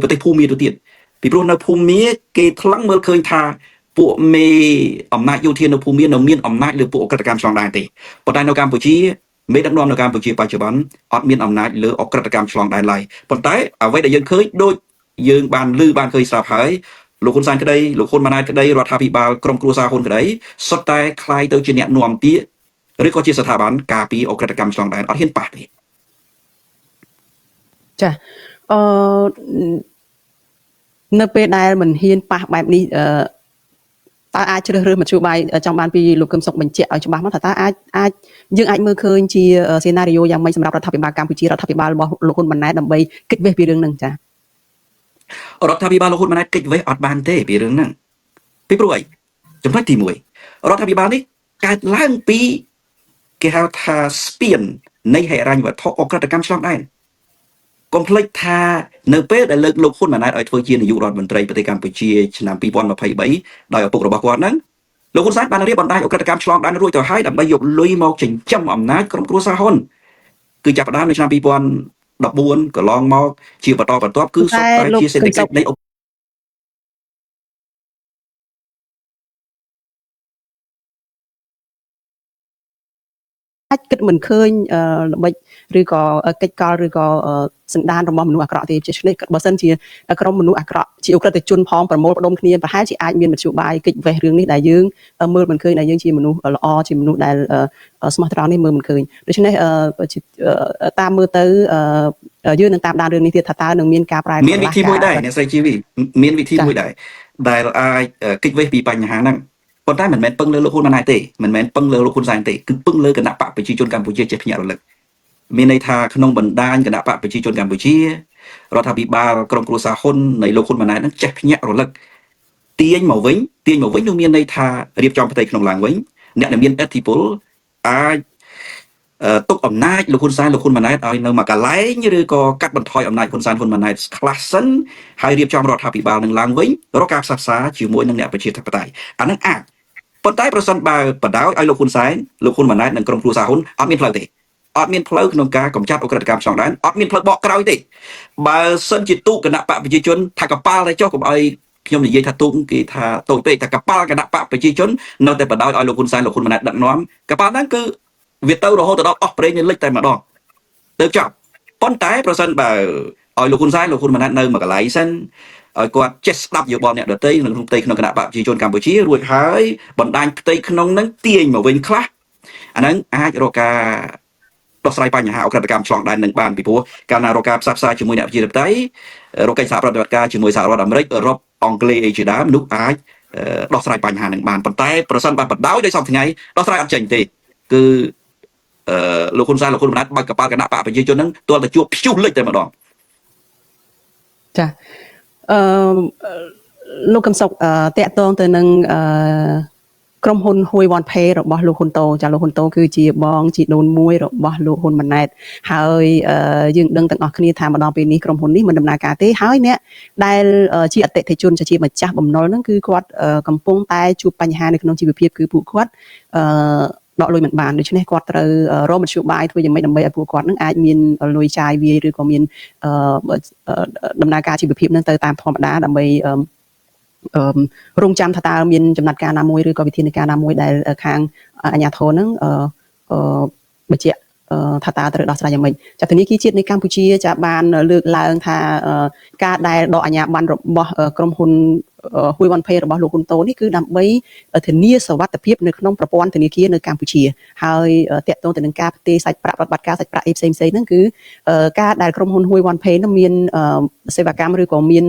ប្រទេសភូមាទៅទៀតពីព្រោះនៅភូមាគេថ្លឹងមើលឃើញថាពួកមេអំណាចយោធានៅភូមានៅមានអំណាចលើពួកអក្រិតកម្មឆ្លងដែនទេប៉ុន្តែនៅកម្ពុជាមេដឹកនាំនៅកម្ពុជាបច្ចុប្បន្នអត់មានអំណាចលើអក្រិតកម្មឆ្លងដែនឡើយប៉ុន្តែអ្វីដែលយើងឃើញដូចយើងបានឃើញស្រាប់ហើយលោកហ៊ុនសែនក្តីលោកហ៊ុនម៉ាណែតក្តីរដ្ឋាភិបាលក្រុមគ្រួសារហ៊ុនក្តីសុទ្ធតែคล้ายទៅជាអ្នកនាំពាក្យឬក៏ជាស្ថាប័នការពារអក្រិតកម្មឆ្លងដែនអត់ហ៊ានប៉ះទេចានៅពេលដែលមិនហ៊ានប៉ះបែបនេះតើអាចជ្រើសរើសមធ្យោបាយចង់បានពីលោកកឹមសុខបញ្ជាក់ឲ្យច្បាស់មកថាតើអាចយើងអាចមើលឃើញជាសេណារីយ៉ូយ៉ាងម៉េចសម្រាប់រដ្ឋាភិបាលកម្ពុជារដ្ឋាភិបាលរបស់លោកហ៊ុនម៉ាណែតដើម្បីគេចវេះពីរឿងហ្នឹងចារដ្ឋាភិបាលលោកហ៊ុនម៉ាណែតគេចវេះអត់បានទេពីរឿងហ្នឹងពីព្រោះអីចំណុចទី1រដ្ឋាភិបាលនេះកើតឡើងពីគេហៅថាស្ពាននៃហិរញ្ញវត្ថុអក្រិតកម្មឆ្លងដែនកុំភ្លេចថានៅពេលដែលលើកលោកហ៊ុនម៉ាណែតឲ្យធ្វើជានាយករដ្ឋមន្ត្រីប្រទេសកម្ពុជាឆ្នាំ2023ដោយឪពុករបស់គាត់ហ្នឹងលោកហ៊ុនសែនបានរៀបបណ្ដាញអក្រិតកម្មឆ្លងដែនរួចទៅហើយដើម្បីយកលុយមកចិញ្ចឹមអំណាចក្រុមគ្រួសារហ៊ុនគឺចាប់ផ្ដើមនៅឆ្នាំ2014កន្លងមកជាបន្តបន្ទាប់គឺសុទ្ធតែជាសេដ្ឋកិច្ចនៃអាចគិតមិនឃើញល្បិចឬក៏កិច្ចកលឬក៏សន្តានរបស់មនុស្សអាក្រក់ទេជាឆ្នេះបើសិនជាក្រុមមនុស្សអាក្រក់ជាអក្រិតជនផងប្រមូលផ្ដុំគ្នាប្រហែលជាអាចមានមធ្យោបាយកិច្ចវេះរឿងនេះដែលយើងមើលមិនឃើញដែលយើងជាមនុស្សល្អជាមនុស្សដែលស្មោះត្រង់នេះមើលមិនឃើញដូច្នេះតាមមើលទៅយើងនឹងតាមដានរឿងនេះទៀតថាតើនឹងមានការប្រែប្រួលមានវិធីមួយដែរអ្នកស្រីជីវីមានវិធីមួយដែរដែលអាចកិច្ចវេះពីបញ្ហាហ្នឹងប៉ុន្តែមិនមែនពឹងលើលោកហ៊ុនម៉ាណែតទេមិនមែនពឹងលើលោកហ៊ុនសែនទេគឺពឹងលើគណៈបកប្រជាជនកម្ពុជាជាភ្នាក់រលឹកមានន័យថាក្នុងបណ្ដាញគណៈបកប្រជាជនកម្ពុជារដ្ឋាភិបាលក្រុមគ្រួសារហ៊ុននៃលោកហ៊ុនម៉ាណែតនឹងចេះភ្នាក់រលឹកទាញមកវិញនោះមានន័យថារៀបចំផ្ទៃក្នុងឡើងវិញអ្នកដែលមានឥទ្ធិពលអាចទុកអំណាចលោកហ៊ុនសែនលោកហ៊ុនម៉ាណែតឲ្យនៅមួយកន្លែងឬក៏កាត់បន្ថយអំណាចហ៊ុនសែនហ៊ុនម៉ាណែតខ្លះសិនហើយរៀបចំរដ្ឋាភិបាលនឹងឡើងវិញរកការផ្សះផ្សាជាមួយនឹងអ្នកប្រជាធិបតេយ្យអានឹងអាចប៉ុន្តែប្រសិនបើបដ ாய் ឲ្យលោកហ៊ុនសែនលោកហ៊ុនម៉ាណែតនិងក្រុមគ្រួសារហ៊ុនអត់មានផ្លូវទេអត់មានផ្លូវក្នុងការកម្ចាត់អក្រិតកម្មឆ្លងដែនអត់មានផ្លូវបកក្រោយទេបើសិនជាទូគណៈបកប្រជាជនថាកប៉ាល់តែចុះកុំឲ្យខ្ញុំនិយាយថាទូគេថាតូចពេកថាកប៉ាល់គណៈបកប្រជាជននៅតែបដ ாய் ឲ្យលោកហ៊ុនសែនលោកហ៊ុនម៉ាណែតដឹកនាំកប៉ាល់ហ្នឹងគឺវាទៅរហូតដល់អស់ប្រេងលិចតែម្ដងទៅចប់ប៉ុន្តែប្រសិនបើឲ្យលោកហ៊ុនសែនលោកហ៊ុនម៉ាណែតនៅមួយកន្លែងសិនឲ្យគាត់ចេះស្ដាប់យោបល់អ្នកដទៃក្នុងផ្ទៃក្នុងគណៈបកប្រជាជនកម្ពុជារួចហើយបណ្ដាញផ្ទៃក្នុងហ្នឹងទាញមកវិញខ្លះអាហ្នឹងអាចរកការដោះស្រាយបញ្ហាអក្រិតកម្មឆ្លងដែននឹងបានពីព្រោះកាលណារកការផ្សះផ្សាជាមួយអ្នកប្រជាធិបតេយ្យរកកិច្ចសហប្រតិបត្តិការជាមួយសហរដ្ឋអាមេរិកអឺរ៉ុបអង់គ្លេសអីជាដើមនោះអាចដោះស្រាយបញ្ហានឹងបានប៉ុន្តែប្រសិនបើបដ ாய் ដោយសពថ្ងៃដោះស្រាយអត់ចេញទេគឺលោកហ៊ុនសែនលោកហ៊ុនម៉ាណែតបើកកប៉ាល់គណៈបកប្រជាជនហ្នឹងទាល់តែជួបព្យុះលិចតែម្ដងចាលោកកឹមសុខតាក់ទងទៅនឹងក្រុមហ៊ុន Hui One Pay របស់លោកហ៊ុនតូចាលោកហ៊ុនតូគឺជាបងជីដូនមួយរបស់លោកហ៊ុនម៉ាណែតហើយយើងដឹងទាំងអស់គ្នាថាម្ដងពេលនេះក្រុមហ៊ុននេះមិនដំណើរការទេហើយអ្នកដែលជាអតិថិជនជាម្ចាស់បំណុលហ្នឹងគឺគាត់កំពុងតែជួបបញ្ហានៅក្នុងជីវភាពគឺពួកគាត់ដកលុយមិនបានដូច្នេះគាត់ត្រូវរកមធ្យោបាយធ្វើយ៉ាងម៉េចដើម្បីឲ្យពួកគាត់នឹងអាចមានលុយចាយវាយឬក៏មានដំណើរការជីវភាពនឹងទៅតាមធម្មតាដើម្បីរងចាំថាតើមានចំណាត់ការណាមួយឬក៏វិធានការណាមួយដែលខាងអាជ្ញាធរនឹងបញ្ជាក់ថាតើត្រូវដោះស្រាយយ៉ាងម៉េចចាធនាគារជាតិនៃកម្ពុជាចាបានលើកឡើងថាការដែលដកអាជ្ញាប័ណ្ណរបស់ក្រុមហ៊ុនHui One Pay របស់លោកហ៊ុនតូនេះគឺដើម្បីធានាសុវត្ថិភាពនៅក្នុងប្រព័ន្ធធនាគារនៅកម្ពុជាហើយតាក់ទងទៅនឹងការផ្ទេរសាច់ប្រាក់ប្រតិបត្តិការសាច់ប្រាក់ផ្សេងៗហ្នឹងគឺការដែលក្រុមហ៊ុនHui One Pay នោះមានសេវាកម្មឬក៏មាន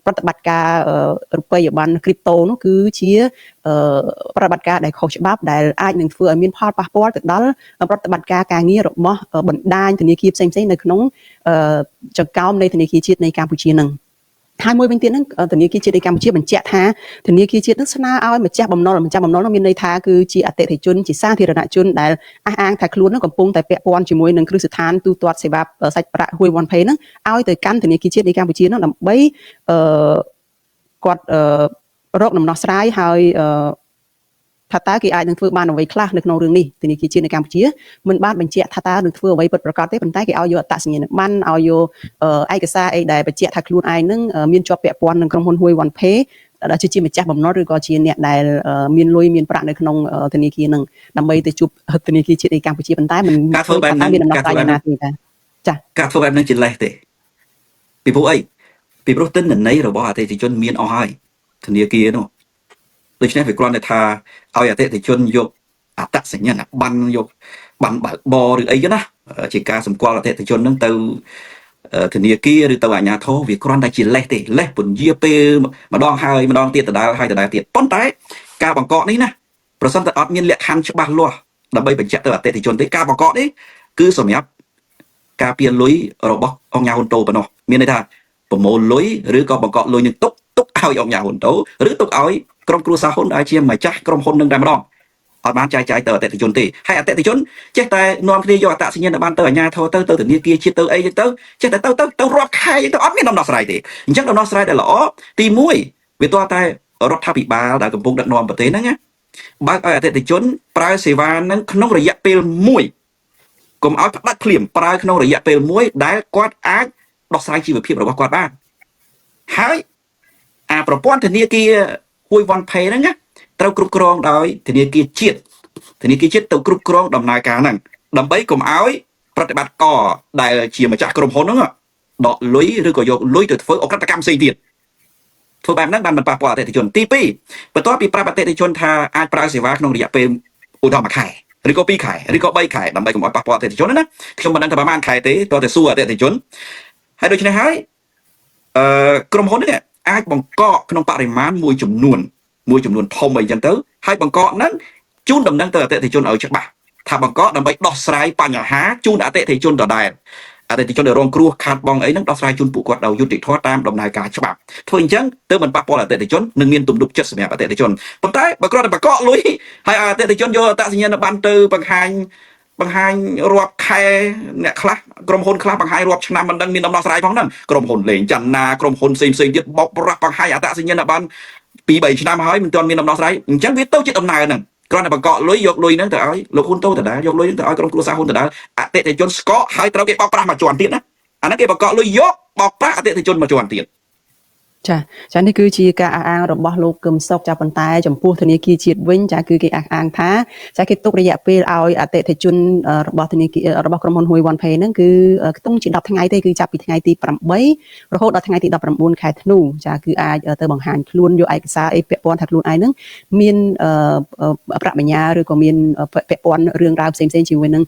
ប្រតិបត្តិការរូបិយប័ណ្ណ crypto នោះគឺជាប្រតិបត្តិការដែលខុសច្បាប់ដែលអាចនឹងធ្វើឲ្យមានផលប៉ះពាល់ទៅដល់ប្រតិបត្តិការការងាររបស់បណ្ដាញធនាគារផ្សេងៗនៅក្នុងចង្កោមនៃធនាគារជាតិនៃកម្ពុជាហ្នឹងហើយមួយវិញទៀតហ្នឹងធនាគារជាតិនៃកម្ពុជាបញ្ជាក់ថាធនាគារជាតិហ្នឹងស្នើឲ្យម្ចាស់បំណុលនោះមានន័យថាគឺជាអតិថិជនជាសាធារណជនដែលអះអាងថាខ្លួនហ្នឹងកំពុងតែពាក់ព័ន្ធជាមួយនឹងគ្រឹះស្ថានទូទាត់សេវាសាច់ប្រាក់ Hui One Pay ហ្នឹងឲ្យទៅកាន់ធនាគារជាតិនៃកម្ពុជាហ្នឹងដើម្បីគាត់រកដំណោះស្រាយហើយ ថាតើគេអាចនឹងធ្វើបានអ្វីខ្លះនៅក្នុងរឿងនេះធនាគារជាតិនៅកម្ពុជាមិនបានបញ្ជាក់ថាតើនឹងធ្វើអ្វីពិតប្រាកដទេប៉ុន្តែគេឲ្យយកអត្តសញ្ញាណប័ណ្ណឲ្យយកឯកសារអីដែលបញ្ជាក់ថាខ្លួនឯងនឹងមានជាប់ពាក់ព័ន្ធនឹងក្រុមហ៊ុន Hui One Pay ដែលជាម្ចាស់បំណុលឬក៏ជាអ្នកដែលមានលុយមានប្រាក់នៅក្នុងធនាគារនឹងដើម្បីទៅជួបធនាគារជាតិនៃកម្ពុជាប៉ុន្តែមិនការធ្វើបែបហ្នឹងមានដំណោះស្រាយណាទេចាការធ្វើបែបហ្នឹងជាលេសទេពីព្រោះអីពីព្រោះទិន្នន័យរបស់អតិថិជនមានអស់ហើយធនាគារនោះដូច្នេះវាគ្រាន់តែថាឲ្យអតិថិជនយកអត្តសញ្ញាណប័ណ្ណយកប័ណ្ណបើកបរឬអីចឹងណាជាការសម្គាល់អតិថិជនហ្នឹងទៅធនាគារឬទៅអាជ្ញាធរវាគ្រាន់តែជាលេសទេលេសពន្យាពេលម្ដងហើយម្ដងទៀតដដែលហើយដដែលទៀតប៉ុន្តែការបង្កកនេះណាប្រសិនតែអត់មានលក្ខខណ្ឌច្បាស់លាស់ដើម្បីបញ្ជាក់ទៅអតិថិជនទេការបង្កកនេះគឺសម្រាប់ការពៀនលុយរបស់អង្គការហ៊ុនតូប៉ុណ្ណោះមានន័យថាប្រមូលលុយឬក៏បង្កកលុយនឹងទុកឲ្យអង្គការហ៊ុនតូឬទុកឲ្យក្រុមគ្រួសារហ៊ុនដែលជាម្ចាស់ក្រុមហ៊ុននឹងតែម្ដងអត់បានចែកចាយទៅអតិថិជនទេហើយអតិថិជនចេះតែនាំគ្នាយកអត្តសញ្ញាណប័ណ្ណទៅអាជ្ញាធរទៅធនាគារជាតិទៅអីចឹងទៅចេះតែទៅរាប់ខែចឹងទៅអត់មានដំណោះស្រាយទេអញ្ចឹងដំណោះស្រាយដែលល្អទី1វាទាល់តែរដ្ឋាភិបាលដែលកំពុងដឹកនាំប្រទេសហ្នឹងណាបើកឲ្យអតិថិជនប្រើសេវាហ្នឹងក្នុងរយៈពេល1កុំឲ្យផ្ដាច់ភ្លាមប្រើក្នុងរយៈពេល1ដែលគាត់អាចដោះស្រាយជីវភាពរបស់គាត់បានហើយអាប្រព័ន្ធធនាគារ Hui One Pay ហ្នឹងណាត្រូវគ្រប់គ្រងដោយធនាគារជាតិទៅគ្រប់គ្រងដំណើរការហ្នឹងដើម្បីកុំឲ្យប្រតិបត្តិការដែលជាម្ចាស់ក្រុមហ៊ុនហ្នឹងដកលុយឬក៏យកលុយទៅធ្វើអក្រិតកម្មផ្សេងទៀតធ្វើបែបហ្នឹងបានមិនប៉ះពាល់អតិថិជនទី2បន្ទាប់ពីប្រាប់អតិថិជនថាអាចប្រើសេវាក្នុងរយៈពេលឧទាហរណ៍1ខែឬក៏2ខែឬក៏3ខែដើម្បីកុំឲ្យប៉ះពាល់អតិថិជនណាខ្ញុំមិនដឹងថាប្រហែលខែទេតើតែសួរអតិថិជនហើយដូច្នេះហើយក្រុមហ៊ុននេះអាចបង្កកក្នុងបរិមាណមួយចំនួនធំអីចឹងទៅហើយបង្កកហ្នឹងជូនដំណឹងទៅអតិថិជនឲ្យច្បាស់ថាបង្កកដើម្បីដោះស្រាយបញ្ហាជូនអតិថិជនដដែលអតិថិជនដែលរងគ្រោះខាតបង់អីហ្នឹងដោះស្រាយជូនពួកគាត់ដោយយុត្តិធម៌តាមដំណើរការច្បាប់ធ្វើអញ្ចឹងទើបមិនប៉ះពាល់អតិថិជននិងមានទំនុកចិត្តសម្រាប់អតិថិជនប៉ុន្តែបើគ្រាន់តែបង្កកលុយហើយអតិថិជនយកអត្តសញ្ញាណប័ណ្ណទៅបង្ហាញរាប់ខែអ្នកខ្លះក្រុមហ៊ុនខ្លះបង្ហាញរាប់ឆ្នាំមិនដឹងមានដំណោះស្រាយផងហ្នឹងក្រុមហ៊ុនលេងចន្ទនាក្រុមហ៊ុនផ្សេងទៀតបោកប្រាស់បង្ហាញអត្តសញ្ញាណប័ណ្ណ2-3 ឆ្នាំហើយមិនទាន់មានដំណោះស្រាយអញ្ចឹងវាទៅជាដំណើរហ្នឹងគ្រាន់តែបង្កកលុយយកលុយហ្នឹងទៅឲ្យលោកហ៊ុនតូដដែលយកលុយហ្នឹងទៅឲ្យក្រុមគ្រួសារហ៊ុនដដែលអតិថិជនស្កកហើយត្រូវគេបោកប្រាស់មួយជាន់ទៀតណាអាហ្នឹងគេបង្កកលុយយកបោកប្រាស់អតិថិជនមួយជាន់ទៀតចានេះគឺជាការអះអាងរបស់លោកកឹមសុខចាប៉ុន្តែចំពោះធនាគារជាតិវិញចាគឺគេអះអាងថាចាគេទុករយៈពេលឲ្យអតិថិជនរបស់ធនាគាររបស់ក្រុមហ៊ុន Hui One Pay ហ្នឹងគឺខ្ទង់ជា10ថ្ងៃទេគឺចាប់ពីថ្ងៃទី8រហូតដល់ថ្ងៃទី19ខែធ្នូចាគឺអាចទៅបង្ហាញខ្លួនយកឯកសារអីពាក់ព័ន្ធថាខ្លួនឯងហ្នឹងមានប្រាក់បញ្ញើឬក៏មានពាក់ព័ន្ធរឿងរ៉ាវផ្សេងៗជាមួយនឹង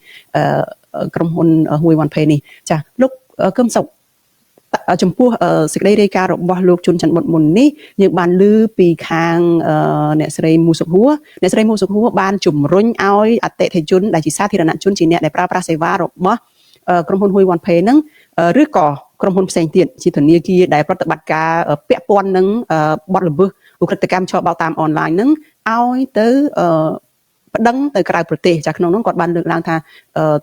ក្រុមហ៊ុន Hui One Pay នេះចាលោកកឹមសុខចំពោះសេចក្តីរាយការណ៍របស់លោកជុនច័ន្ទបុតមុននេះយើងបានឮពីខាងអ្នកស្រីមូសុខហួរបានជំរុញឲ្យអតិថិជនដែលជាសាធារណជនជាអ្នកដែលប្រើប្រាស់សេវារបស់ក្រុមហ៊ុន Hui One Pay ហ្នឹងឬក៏ក្រុមហ៊ុនផ្សេងទៀតជាធនាគារដែលប្រតិបត្តិការពាក់ព័ន្ធនឹងបទល្មើសឧក្រិដ្ឋកម្មឆបោកតាមអនឡាញហ្នឹងឲ្យទៅប្តឹងទៅក្រៅប្រទេសចាក្នុងនោះគាត់បានលើកឡើងថា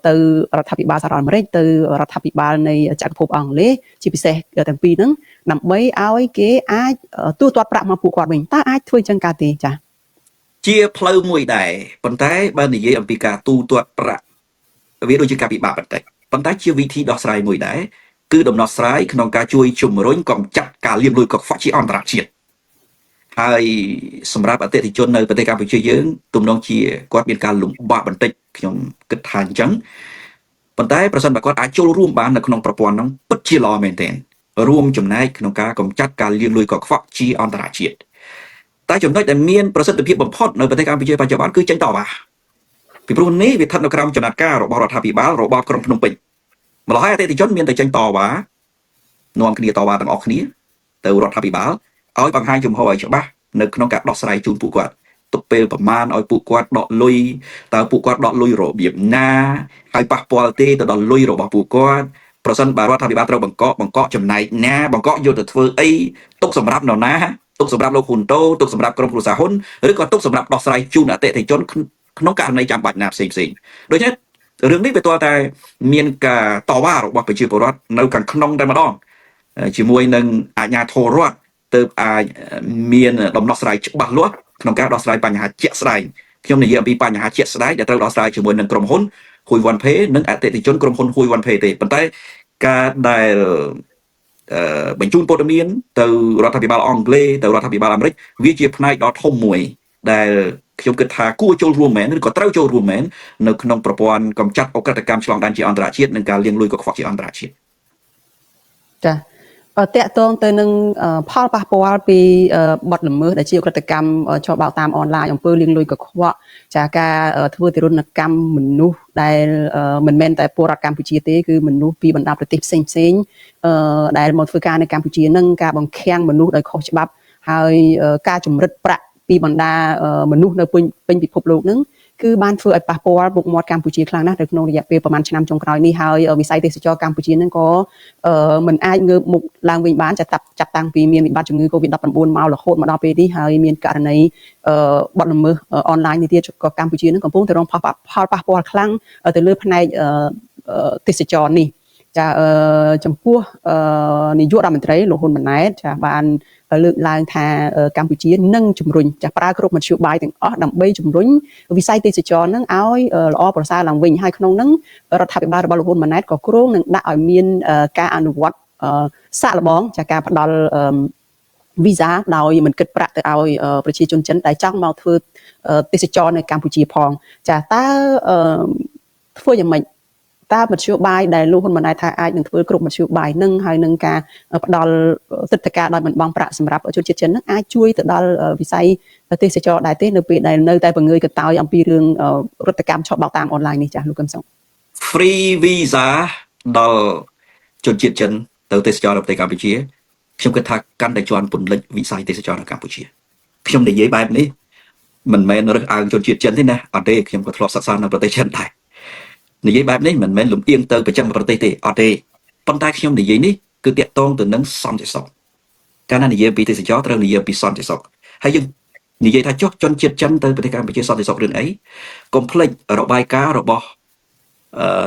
ទៅរដ្ឋាភិបាលសហរដ្ឋអាមេរិកទៅរដ្ឋាភិបាលនៃចក្រភពអង់គ្លេសជាពិសេសទាំងពីរហ្នឹងដើម្បីឲ្យគេអាចទូទាត់ប្រាក់មកពួកគាត់វិញតើអាចធ្វើចឹងកើតទេចាជាផ្លូវមួយដែរប៉ុន្តែបើនិយាយអំពីការទូទាត់ប្រាក់វាដូចជាការពិបាកបន្តិចប៉ុន្តែជាវិធីដោះស្រាយមួយដែរគឺដំណោះស្រាយក្នុងការជួយជំរុញកំចាត់ការលាបលុយកខ្វក់ជាអន្តរជាតិហើយសម្រាប់អតិថិជននៅប្រទេសកម្ពុជាយើងទំនងជាគាត់មានការលំបាកបន្តិចខ្ញុំគិតថាអញ្ចឹងប៉ុន្តែប្រសិនបើគាត់អាចចូលរួមបាននៅក្នុងប្រព័ន្ធហ្នឹងពិតជាល្អមែនទែនរួមចំណែកក្នុងការកម្ចាត់ការលាបលុយកខ្វក់ជាអន្តរជាតិតែចំណុចដែលមានប្រសិទ្ធភាពបំផុតនៅប្រទេសកម្ពុជាបច្ចុប្បន្នគឺចេញតវ៉ាពីព្រោះនេះវាស្ថិតនៅក្រោមចំណាត់ការរបស់រដ្ឋាភិបាលរបបក្រុងភ្នំពេញម្ល៉េះហើយអតិថិជនមានតែចេញតវ៉ានាំគ្នាតវ៉ាទាំងអស់គ្នាទៅរដ្ឋាភិបាលឲ្យបង្ហាញជំហរឲ្យច្បាស់នៅក្នុងការដោះស្រាយជូនពួកគាត់ទុកពេលប្រមាណឲ្យពួកគាត់ដកលុយតើពួកគាត់ដកលុយរបៀបណាហើយប៉ះពាល់ទេទៅដល់លុយរបស់ពួកគាត់ប្រសិនបើរដ្ឋាភិបាលត្រូវបង្កកចំណែកណាបង្កកយកទៅធ្វើអីទុកសម្រាប់នរណាទុកសម្រាប់លោកហ៊ុនតូទុកសម្រាប់ក្រុមគ្រួសារហ៊ុនឬក៏ទុកសម្រាប់ដោះស្រាយជូនអតិថិជនក្នុងករណីចាំបាច់ណាផ្សេងដូច្នេះរឿងនេះវាទាល់តែមានការតវ៉ារបស់ប្រជាពលរដ្ឋនៅខាងក្នុងតែម្ដងជាមួយនឹងអាជ្ញាធររដ្ឋទើបអាចមានដំណោះស្រាយច្បាស់លាស់ក្នុងការដោះស្រាយបញ្ហាជាក់ស្ដែង ខ្ញុំនិយាយអំពីបញ្ហាជាក់ស្ដែងដែលត្រូវដោះស្រាយជាមួយនឹងក្រុមហ៊ុន Hui One Pay និងអតិថិជនក្រុមហ៊ុន Hui One Pay ទេប៉ុន្តែការដែលបញ្ជូនព័ត៌មានទៅរដ្ឋាភិបាលអង់គ្លេសទៅរដ្ឋាភិបាលអាមេរិកវាជាផ្នែកដ៏ធំមួយដែលខ្ញុំគិតថាគួរចូលរួមមែនឬក៏ត្រូវចូលរួមមែននៅក្នុងប្រព័ន្ធកម្ចាត់អក្រិតកម្មឆ្លងដែនជាអន្តរជាតិនិងការលាងលុយកខ្វក់ជាអន្តរជាតិចាតកតងទៅនឹងផលប៉ះពាល់ពីបទល្មើសដែលជាអក្រិតកម្មឆបោកតាមអនឡាញអំពើលាងលុយកខ្វក់ចាការធ្វើទរណកម្មមនុស្សដែលមិនមែនតែពលរដ្ឋកម្ពុជាទេគឺមនុស្សពីបណ្ដាប្រទេសផ្សេងដែលមកធ្វើការនៅកម្ពុជានឹងការបង្ខាំងមនុស្សដោយខុសច្បាប់ហើយការជំរិតប្រាក់ពីបណ្ដាមនុស្សនៅពេញពិភពលោកនឹងគឺបានធ្វើឲ្យប៉ះពាល់មុខមាត់កម្ពុជាខ្លាំងណាស់នៅក្នុងរយៈពេលប្រហែលឆ្នាំចុងក្រោយនេះហើយវិស័យទេសចរកម្ពុជានឹងក៏មិនអាចងើបមុខឡើងវិញបានចាប់តាំងពីមានវិបត្តិជំងឺ Covid-19 មករហូតមកដល់ពេលនេះហើយមានករណីបទល្មើសអនឡាញនេះទៀតក៏កម្ពុជានឹងកំពុងតែរងផលប៉ះពាល់ខ្លាំងទៅលើផ្នែកទេសចរនេះចាចំពោះនាយករដ្ឋមន្ត្រីលោកហ៊ុនម៉ាណែតចាបានលើកឡើងថាកម្ពុជានឹងជំរុញចាប្រើគ្រប់មធ្យោបាយទាំងអស់ដើម្បីជំរុញវិស័យទេសចរនឹងឲ្យល្អប្រសើរឡើងវិញហើយក្នុងនឹងរដ្ឋាភិបាលរបស់លោកហ៊ុនម៉ាណែតក៏គ្រោងនឹងដាក់ឲ្យមានការអនុវត្តសាកល្បងចាការផ្ដល់វីសាដោយមិនគិតប្រាក់ទៅឲ្យប្រជាជនចិនដែលចង់មកធ្វើទេសចរនៅកម្ពុជាផងចាតើធ្វើយ៉ាងម៉េចតើមធ្យោបាយដែលលោកហ៊ុនម៉ាណែតថាអាចនឹងធ្វើគ្រប់មធ្យោបាយនឹងហើយនឹងការផ្ដល់ទិដ្ឋាការដោយមិនបង់ប្រាក់សម្រាប់ជនជាតិចិននឹងអាចជួយទៅដល់វិស័យទេសចរដែរទេនៅពេលដែលនៅតែបង្ងើយកន្តើយអំពីរឿងរដ្ឋកម្មឆបោកតាមអនឡាញនេះចាលោកកឹមសុខ Free visa ដល់ជនជាតិចិនទៅទេសចរនៅប្រទេសកម្ពុជាខ្ញុំគិតថាកាន់តែជាន់ពន្លិចវិស័យទេសចរនៅកម្ពុជាខ្ញុំនិយាយបែបនេះមិនមែនរើសអើងជនជាតិចិនទេណាអត់ទេខ្ញុំក៏ធ្លាប់សិក្សានៅប្រទេសចិនដែរនិយាយបែបនេះមិនមែនលំអៀងទៅប្រចាំប្រទេសទេអត់ទេប៉ុន្តែខ្ញុំនិយាយនេះគឺតាក់ទងទៅនឹងសន្តិសុខកាលណានិយាយពីទេសចរត្រូវនិយាយពីសន្តិសុខហើយយើងនិយាយថាចុះជនជាតិចិនទៅប្រទេសកម្ពុជាសន្តិសុខរឿងអីកុំភ្លេចរបាយការណ៍របស់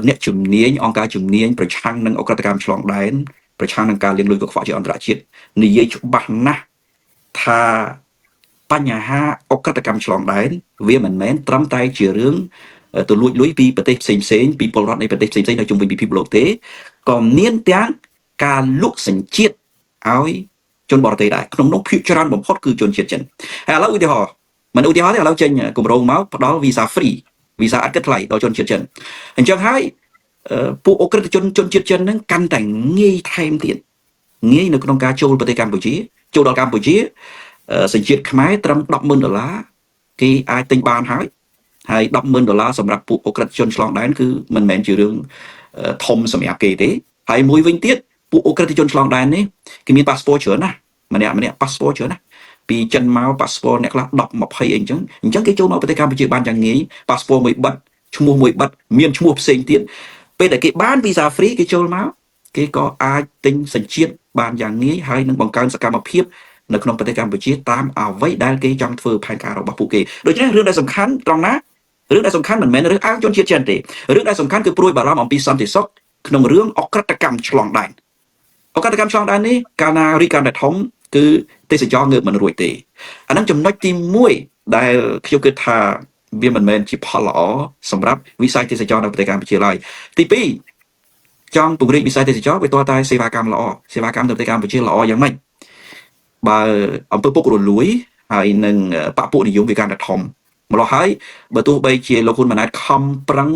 អ្នកជំនាញអង្គការជំនាញប្រឆាំងនឹងអក្រិតកម្មឆ្លងដែនប្រឆាំងនឹងការលាងលុយកខ្វក់ជាអន្តរជាតិនិយាយច្បាស់ណាស់ថាបញ្ហាអក្រិតកម្មឆ្លងដែនវាមិនមែនត្រឹមតែជារឿងទៅលួចលុយពីប្រទេសផ្សេងពីពលរដ្ឋនៃប្រទេសផ្សេងនៅជុំវិញពិភពលោកទេក៏មានទាំងការលុកសញ្ជាតិឲ្យជនបរទេសដែរក្នុងនោះភាគច្រើនបំផុតគឺជនជាតិចិនហើយឥឡូវឧទាហរណ៍មិនឧទាហរណ៍ទេឥឡូវចេញគម្រោងមកផ្ដល់ visa free visa អត់គិតថ្លៃដល់ជនជាតិចិនអញ្ចឹងហើយពួកអក្រិតជនជនជាតិចិនហ្នឹងកាន់តែងាយថែមទៀតងាយនៅក្នុងការចូលប្រទេសកម្ពុជាចូលដល់កម្ពុជាសញ្ជាតិខ្មែរត្រឹម$10,000គេអាចទិញបានហើយ$10,000សម្រាប់ពួកអក្រិតជនឆ្លងដែនគឺមិនមែនជារឿងធំសម្រាប់គេទេហើយមួយវិញទៀតពួកអក្រិតជនឆ្លងដែននេះគេមាន passport ច្រើនណាស់ម្នាក់ passport ច្រើនណាស់ពីចិនមក passport អ្នកខ្លះ10 20អីអញ្ចឹងគេចូលមកប្រទេសកម្ពុជាបានយ៉ាងងាយ passport មួយបិទឈ្មោះមួយបិទមានឈ្មោះផ្សេងទៀតពេលដែលគេបាន visa free គេចូលមកគេក៏អាចទិញសញ្ជាតិបានយ៉ាងងាយហើយនឹងបង្កើនសកម្មភាពនៅក្នុងប្រទេសកម្ពុជាតាមអ្វីដែលគេចង់ធ្វើផែនការរបស់ពួកគេដូច្នេះរឿងដែលសំខាន់ត្រង់ណារឿងដែលសំខាន់មិនមែនរឿងអើងជនជាតិចិនទេរឿងដែលសំខាន់គឺព្រួយបារម្ភអំពីសន្តិសុខក្នុងរឿងអក្រិតកម្មឆ្លងដែនអក្រិតកម្មឆ្លងដែននេះកាលណារីកកាន់តែធំគឺទេសចรงើបមិនរួចទេអាហ្នឹងចំណុចទី1ដែលខ្ញុំគិតថាវាមិនមែនជាផលល្អសម្រាប់វិស័យទេសចរនៅប្រទេសកម្ពុជាឡើយទី2ចង់ពង្រីកវិស័យទេសចរវាទាល់តែសេវាកម្មល្អសេវាកម្មនៅប្រទេសកម្ពុជាល្អយ៉ាងម៉េចបើអំពើពុករលួយហើយនឹងបពុនិយមវាកាន់តែធំម្ល៉េះហើយបើទោះបីជាលោកហ៊ុនម៉ាណែតខំប្រឹង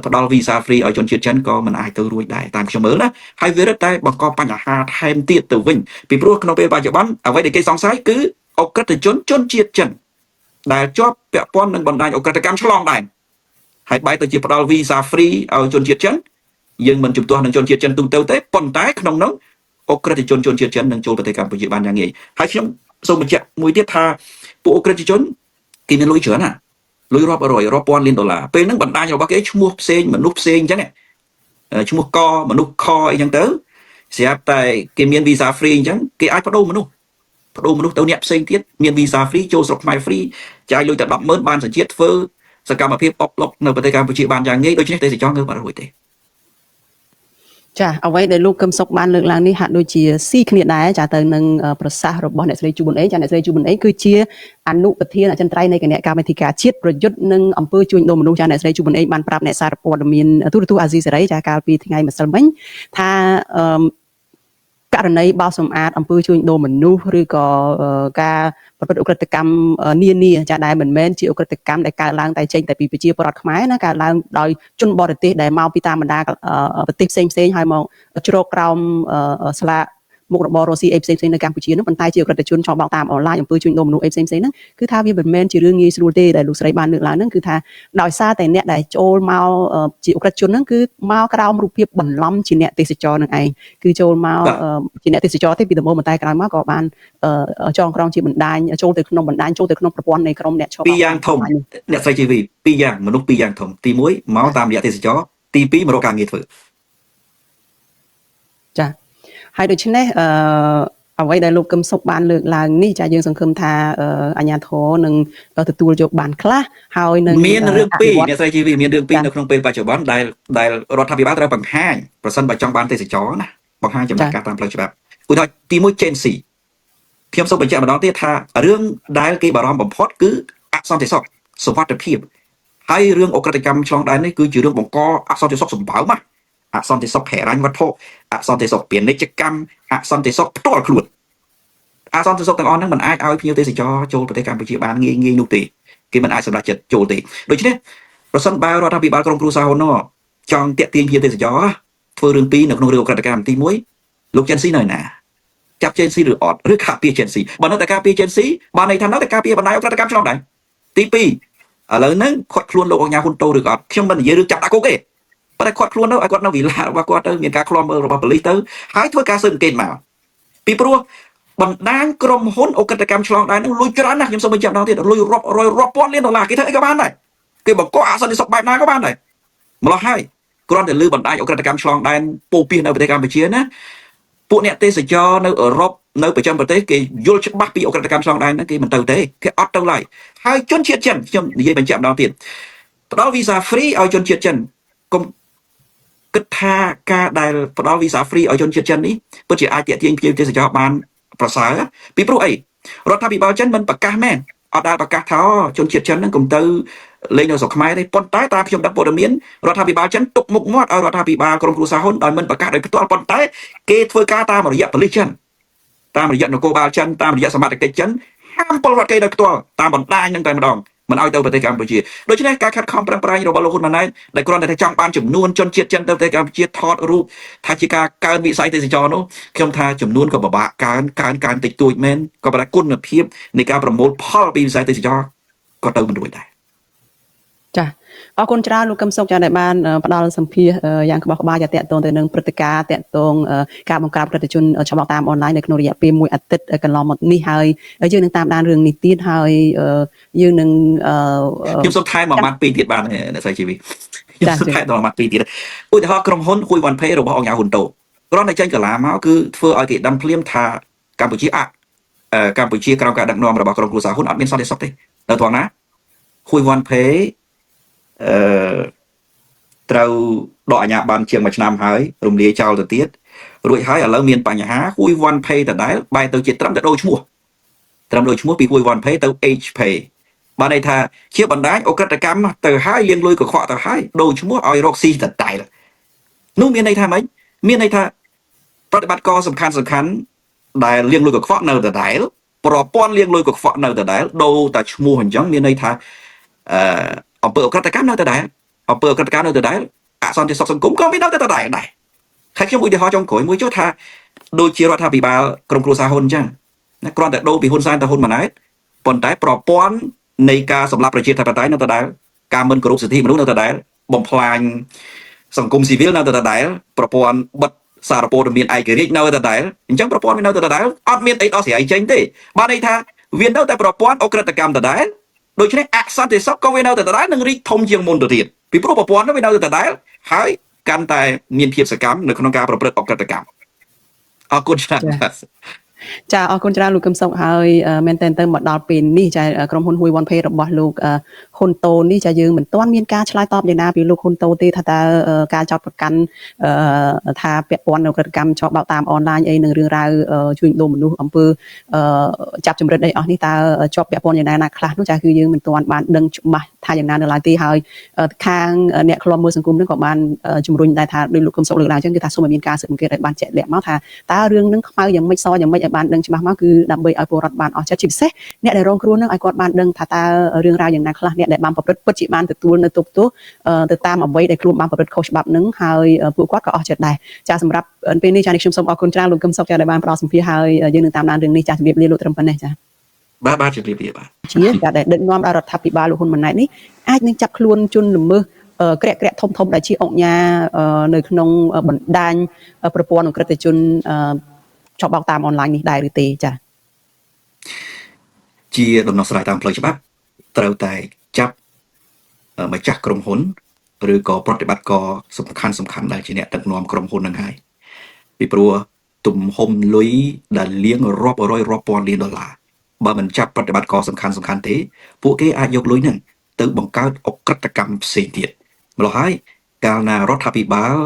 ផ្ដល់ visa free ឲ្យជនជាតិចិនក៏មិនអាចទៅរួចដែរតាមខ្ញុំមើលណាហើយវារឹតតែបង្កបញ្ហាថែមទៀតទៅវិញពីព្រោះក្នុងពេលបច្ចុប្បន្នអ្វីដែលគេសង្ស័យគឺអក្រិតជនជនជាតិចិនដែលជាប់ពាក់ព័ន្ធនឹងបណ្ដាញអក្រិតកម្មឆ្លងដែនហើយបែរទៅជាផ្ដល់ visa free ឲ្យជនជាតិចិនយើងមិនជំទាស់នឹងជនជាតិចិនទូទៅទេប៉ុន្តែក្នុងនោះអក្រិតជនជនជាតិចិននឹងចូលប្រទេសកម្ពុជាបានយ៉ាងងាយហើយខ្ញុំសូមបញ្ជាក់មួយទៀតថាពួកអក្រិតជនគេមានលុយច្រើនណាលុយរាប់រយរាប់ពាន់លានដុល្លារពេលហ្នឹងបណ្ដាញរបស់គេឈ្មោះផ្សេងមនុស្សផ្សេងអញ្ចឹងឈ្មោះកមនុស្សខអីចឹងទៅស្រាប់តែគេមាន visa free អញ្ចឹងគេអាចបដូរមនុស្សទៅអ្នកផ្សេងទៀតមាន visa free ចូលស្រុកខ្មែរ free ចាយលុយតែ10,000បានសញ្ជាតិធ្វើសកម្មភាពអុកឡុកនៅប្រទេសកម្ពុជាបានយ៉ាងងាយដូច្នេះទេសចរងើបអត់រួចទេ ចាអ្វីដែលលោកកឹមសុខបានលើកឡើងនេះហាក់ដូចជាស៊ីគ្នាដែរចាទៅនឹងប្រសាសន៍របស់អ្នកស្រីជូប៊ុនអេចាអ្នកស្រីជូប៊ុនអេគឺជាអនុប្រធានអចិន្ត្រៃយ៍នៃគណៈកម្មាធិការជាតិប្រយុទ្ធនឹងអំពើជួញដូរមនុស្សចាអ្នកស្រីជូប៊ុនអេបានប្រាប់អ្នកសារព័ត៌មានទូរទស្សន៍អាស៊ីសេរីចាកាលពីថ្ងៃម្សិលមិញថាករណីបោសសម្អាតអំពើជួញដូរមនុស្សឬក៏ការប្រព្រឹត្តអក្រិតកម្មនានាចាដែលមិនមែនជាអក្រិតកម្មដែលកើតឡើងតែចេញតែពីប្រជាពលរដ្ឋខ្មែរណាកើតឡើងដោយជនបរទេសដែលមកពីតាមបណ្ដាប្រទេសផ្សេងៗហើយមកជ្រកក្រោមស្លាកមុខរបររស៊ីអីផ្សេងៗនៅកម្ពុជានោះប៉ុន្តែជាអក្រិតជនឆបោកតាមអនឡាញអំពើជួញដូរមនុស្សអីផ្សេងៗហ្នឹងគឺថាវាមិនមែនជារឿងងាយស្រួលទេដែលលោកស្រីបានលើកឡើងហ្នឹងគឺថាដោយសារតែអ្នកដែលចូលមកជាអក្រិតជនហ្នឹងគឺមកក្រោមរូបភាពបន្លំជាអ្នកទេសចរនឹងឯងគឺចូលមកជាអ្នកទេសចរទេពីដំបូងប៉ុន្តែក្រោយមកក៏បានចងក្រងជាបណ្ដាញចូលទៅក្នុងបណ្ដាញចូលទៅក្នុងប្រព័ន្ធនៃក្រុមអ្នកឆបោកពីរយ៉ាងធំអ្នកស្រីជីវីពីរយ៉ាងមនុស្សពីរយ៉ាងធំទី1មកតាមរយៈទេសចរទី2មករកការងារធ្វើចាហើយដូច្នេះអ្វីដែលលោកកឹមសុខបានលើកឡើងនេះចាយើងសង្ឃឹមថាអាជ្ញាធរនឹងទទួលយកបានខ្លះហើយនឹងមានរឿងពីរអ្នកស្រីជីវីមានរឿងពីរនៅក្នុងពេលបច្ចុប្បន្នដែលរដ្ឋាភិបាលត្រូវបង្ហាញប្រសិនបើចង់បានទេសចរណាបង្ហាញចំណាត់ការតាមផ្លូវច្បាប់ឧទាហរណ៍ទី1 Gen Z ខ្ញុំសូមបញ្ជាក់ម្ដងទៀតថារឿងដែលគេបារម្ភបំផុតគឺអសន្តិសុខសុវត្ថិភាពហើយរឿងអក្រិតកម្មឆ្លងដែននេះគឺជារឿងបង្កអសន្តិសុខសម្បើមណាអសន្តិសុខហិរញ្ញវត្ថុអសន្តិសុខពាណិជ្ជកម្មអសន្តិសុខផ្ទាល់ខ្លួនអសន្តិសុខទាំងអស់ហ្នឹងមិនអាចឲ្យភ្ញៀវទេសចរចូលប្រទេសកម្ពុជាបានងាយនោះទេគេមិនអាចសម្រេចចិត្តចូលទេដូច្នេះប្រសិនបើរដ្ឋាភិបាលក្រុងគ្រួសារហ៊ុនណចង់តាក់ទាញភ្ញៀវទេសចរធ្វើរឿងពីរនៅក្នុងរឿងអក្រិតកម្មទី1លោកចិនស៊ីនៅណាចាប់ជេនស៊ីឬអត់ឬការពារជេនស៊ីបើនៅតែការពារជេនស៊ីបានន័យថានៅតែការពារបណ្ដាញអក្រិតកម្មឆ្លងដែនទី2ឥឡូវហ្នឹងខាត់ខ្លួនលោកអញ្ញាហ៊ុនតូឬក៏អត់ខ្ញុំមិននិយាយរឿងចាប់ដាក់គុកទេប៉ុន្តែគាត់ខ្លួនទៅឲ្យគាត់នៅវិឡារបស់គាត់ទៅមានការឃ្លាំមើលរបស់ប៉ូលីសទៅហើយធ្វើការស៊ើបអង្កេតមកពីព្រោះបណ្ដាញក្រុមហ៊ុនអក្រិតកម្មឆ្លងដែនហ្នឹងលុយច្រើនណាស់ខ្ញុំសូមបញ្ជាក់ម្ដងទៀតលុយរាប់ពាន់លានដុល្លារគេធ្វើអីក៏បានដែរគេបង្កអសន្តិសុខបែបណាក៏បានដែរម្ល៉េះហើយគ្រាន់តែលើបណ្ដាញអក្រិតកម្មឆ្លងដែនពោពេញនៅប្រទេសកម្ពុជាណាពួកអ្នកទេសចរនៅអឺរ៉ុបនៅប្រចាំប្រទេសគេយល់ច្បាស់ពីអក្រិតកម្មឆ្លងដែនហ្នឹងគេមិនទៅទេគេអត់ទៅឡើយហើយជនជាតិចិនខ្ញុំនិយាយបញ្ជាក់ម្ដងទៀតផ្ដល់វីសា free ឲ្យជនជាតិចិនកុំគិតថាការដែលផ្ដល់វីសា free ឲ្យជនជាតិចិននេះពិតជាអាចទាក់ទាញភ្ញៀវទេសចរបានប្រសើរពីព្រោះអីរដ្ឋាភិបាលចិនមិនប្រកាសមែនអត់ដែលប្រកាសថាជនជាតិចិនហ្នឹងកុំទៅលេងនៅស្រុកខ្មែរទេប៉ុន្តែតាមខ្ញុំដឹងព័ត៌មានរដ្ឋាភិបាលចិនទុកមុខមាត់ឲ្យរដ្ឋាភិបាលក្រុងគ្រួសារហ៊ុនដោយមិនប្រកាសដោយផ្ទាល់ប៉ុន្តែគេធ្វើការតាមរយៈប៉ូលីសចិនតាមរយៈនគរបាលចិនតាមរយៈសមត្ថកិច្ចចិនហាមពលរដ្ឋគេដោយផ្ទាល់តាមបណ្ដាញហ្នឹងតែម្ដងមិនឲ្យទៅប្រទេសកម្ពុជាដូច្នេះការខិតខំប្រឹងប្រែងរបស់លោកហ៊ុនម៉ាណែតដែលគ្រាន់តែចង់បានចំនួនជនជាតិចិនទៅប្រទេសកម្ពុជាថតរូបថាជាការកើនវិស័យទេសចរនោះខ្ញុំថាចំនួនក៏ពិបាកកើនតិចតួចមែនក៏ប៉ុន្តែគុណភាពនៃការប្រមូលផលពីវិស័យទេសចរក៏ទៅមិនរួចដែរចាអរគុណច្រើនលោកកឹមសុខចាដែលបានផ្ដល់សម្ភារយ៉ាងក្បោះក្បាយតាក់ទងទៅនឹងព្រឹត្តិការណ៍តាក់ទងការបង្ក្រាបក្រិតជនឆបោកតាមអនឡាញនៅក្នុងរយៈពេល1អាទិត្យកន្លងមកនេះហើយយើងនឹងតាមដានរឿងនេះទៀតហើយយើងនឹងខ្ញុំសូមថែមមួយម៉ាត់ពីរទៀតបានអ្នកស្រីជីវីខ្ញុំសូមថែមមួយម៉ាត់ពីរទៀតឧទាហរណ៍ក្រុមហ៊ុនហ៊ុយវ៉ាន់ផេរបស់អង្គការហ៊ុនតូគ្រាន់តែចេញកាឡាមកគឺធ្វើឲ្យគេដឹងភ្លាមថាកម្ពុជាក្រោមការដឹកនាំរបស់ក្រុមគ្រួសារហ៊ុនអត់មានសន្តិសុខទេនៅត្រង់ណាហ៊ុយវ៉ាន់ផេត្រូវដកអាជ្ញាប័ណ្ណជាង1ឆ្នាំហើយរំលាយចោលទៅទៀតរួចហើយឥឡូវមានបញ្ហាហ៊ុយវ៉ាន់ផេដដែលបែរទៅជាត្រឹមតែដូរឈ្មោះពីហ៊ុយវ៉ាន់ផេទៅ H Pay បានន័យថាជាបណ្ដាញអក្រិតកម្មទៅហើយលាងលុយកខ្វក់ទៅហើយដូរឈ្មោះឲ្យរកស៊ីដដែលនោះមានន័យថាម៉េចមានន័យថាប្រតិបត្តិការសំខាន់ដែលលាងលុយកខ្វក់នៅដដែលប្រព័ន្ធលាងលុយកខ្វក់នៅដដែលដូរតែឈ្មោះអញ្ចឹងមានន័យថាអំពើអក្រិតកម្មនៅដដែលអសន្តិសុខសង្គមក៏មាននៅតែដដែលដែរហើយខ្ញុំឧទាហរណ៍ចុងក្រោយមួយចុះថាដូចជារដ្ឋាភិបាលក្រុមគ្រួសារហ៊ុនអញ្ចឹងណាគ្រាន់តែដូរពីហ៊ុនសែនទៅហ៊ុនម៉ាណែតប៉ុន្តែប្រព័ន្ធនៃការសម្លាប់ប្រជាធិបតេយ្យនៅដដែលការមិនគោរពសិទ្ធិមនុស្សនៅដដែលបំផ្លាញសង្គមស៊ីវិលនៅដដែលប្រព័ន្ធបិទសារព័ត៌មានឯករាជ្យនៅដដែលអញ្ចឹងប្រព័ន្ធវានៅដដែលអត់មានអីដោះស្រាយចេញទេបានន័យថាវានៅតែប្រព័ន្ធអក្រិតកម្មដដែលដូច្នេះអសន្តិសុខក៏វានៅតែដដែលនឹងរីកធំជាងមុនទៅទៀតពីព្រោះប្រព័ន្ធនោះវានៅតែដដែលហើយកាន់តែមានភាពសកម្មនៅក្នុងការប្រព្រឹត្តអក្រិតកម្មអរគុណច្រើនចាអរគុណច្រើនលោកកឹមសុខហើយមែនតើទៅមកដល់ពេលនេះចាក្រុមហ៊ុនហ៊ុយវ៉ាន់ផេរបស់លោក ហ៊ុនតូនេះចាយើងមិនទាន់មានការឆ្លើយតបយ៉ាងណាពីលោកហ៊ុនតូទេថាតើការចោទប្រកាន់ថាពាក់ព័ន្ធនឹងក្រកម្មឆបោកតាមអនឡាញអីនឹងរឿងរ៉ាវជួញដូរមនុស្សអំពើចាប់ចម្រិតអីអស់នេះតើជាប់ពាក់ព័ន្ធយ៉ាងណាខ្លះនោះចាគឺយើងមិនទាន់បានដឹងច្បាស់ថាយ៉ាងណានៅឡើយទេហើយខាងអ្នកខ្លំមើលសង្គមនឹងក៏បានជំរុញដែរថាដោយលោកកឹមសុខលើកឡើងអញ្ចឹងគឺថាសូមឲ្យមានការស៊ើបអង្កេតឲ្យបានជាក់លាក់មកថាតើរឿងនឹងខ្មៅយ៉ាងម៉េចសយ៉ាងម៉េចឲ្យបានដឹងច្បាស់មកគឺដើម្បីឲ្យពលរដ្ឋបានអស់ចិត្តជាពិសេសអ្នកដែលរងគ្រោះនឹងឲ្យគាត់បានដឹងថាតើរឿងរ៉ាវយ៉ាងណាខ្លះអ្នកដែលបានប្រព្រឹត្តពិតជាបានទទួលនៅទុកទោសទៅតាមអ្វីដែលខ្លួនបានប្រព្រឹត្តខុសច្បាប់នឹងហើយពួកគាត់ក៏អស់ចិត្តដែរចាសម្រាប់ពេលនេះចាខ្ញុំសូមអរគុណច្រើនលោកកឹមសុខចាដែលបានផ្ដល់សម្ភារហើយយើងនឹងតាមដានរឿងនេះចាជំរាបលាលោកត្រឹមប៉ុណ្ណេះចាបាទជំរាបលាបាទជាចាដែលដឹកនាំដល់រដ្ឋាភិបាលលោកហ៊ុនម៉ាណែតនេះអាចនឹងចាប់ខ្លួនជនល្មើសក្រាក់ធំដែលជាអង្គញានៅក្នុងបណ្ដាញប្រព័ន្ធអក្រិតជនចប់បោកតាមអនឡាញនេះដែរឬទេចាជាដំណោះស្រាយតាមផ្លូវច្បាប់ត្រូវតែចាប់ម្ចាស់ក្រុមហ៊ុនឬក៏ប្រតិបត្តិការសំខាន់ដែលជាអ្នកដឹកនាំក្រុមហ៊ុននឹងហើយពីព្រោះទំហំលុយដែលលាងរាប់រយរាប់ពាន់លានដុល្លារបើមិនចាប់ប្រតិបត្តិការសំខាន់ទេពួកគេអាចយកលុយហ្នឹងទៅបង្កើតអក្រិតកម្មផ្សេងទៀតម្ល៉េះហើយកាលណារដ្ឋាភិបាល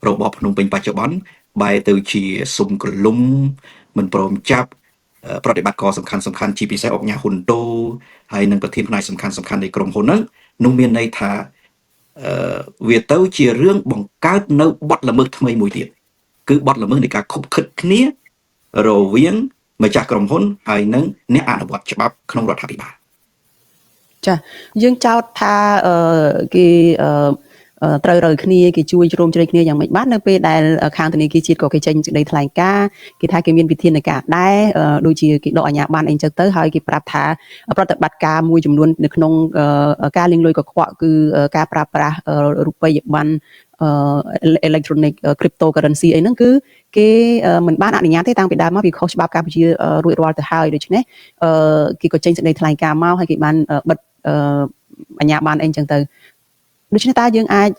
របបភ្នំពេញបច្ចុប្បន្នបែរទៅជាសុំក្រលុំមិនព្រមចាប់ប្រតិបត្តិការសំខាន់ជាពិសេសអង្គការហ៊ុនតូហើយនិងប្រធានផ្នែកសំខាន់នៃក្រុមហ៊ុនហ្នឹងនោះមានន័យថាវាទៅជារឿងបង្កើតនៅបទល្មើសថ្មីមួយទៀតគឺបទល្មើសនៃការខុបខិតគ្នារវាងម្ចាស់ក្រុមហ៊ុនហើយនិងអ្នកអនុវត្តច្បាប់ក្នុងរដ្ឋាភិបាលចាយើងចោទថាគេត្រូវរើគ្នាគេជួយជ្រោមជ្រែងគ្នាយ៉ាងម៉េចបាននៅពេលដែលខាងធនាគារជាតិក៏គេចេញសេចក្តីថ្លែងការណ៍គេថាគេមានវិធានការដែរដូចជាគេដកអាជ្ញាប័ណ្ណអីចឹងទៅហើយគេប្រាប់ថាប្រតិបត្តិការមួយចំនួននៅក្នុងការលាងលុយកខ្វក់គឺការប្រើប្រាស់រូបិយប័ណ្ណelectronic cryptocurrency អីហ្នឹងគឺគេមិនបានអនុញ្ញាតទេតាំងពីដើមមកវាខុសច្បាប់កម្ពុជារួចរាល់ទៅហើយដូច្នេះគេក៏ចេញសេចក្តីថ្លែងការណ៍មកហើយគេបានបិទអាជ្ញាប័ណ្ណអីចឹងទៅដូច្នេះតើយើងអាច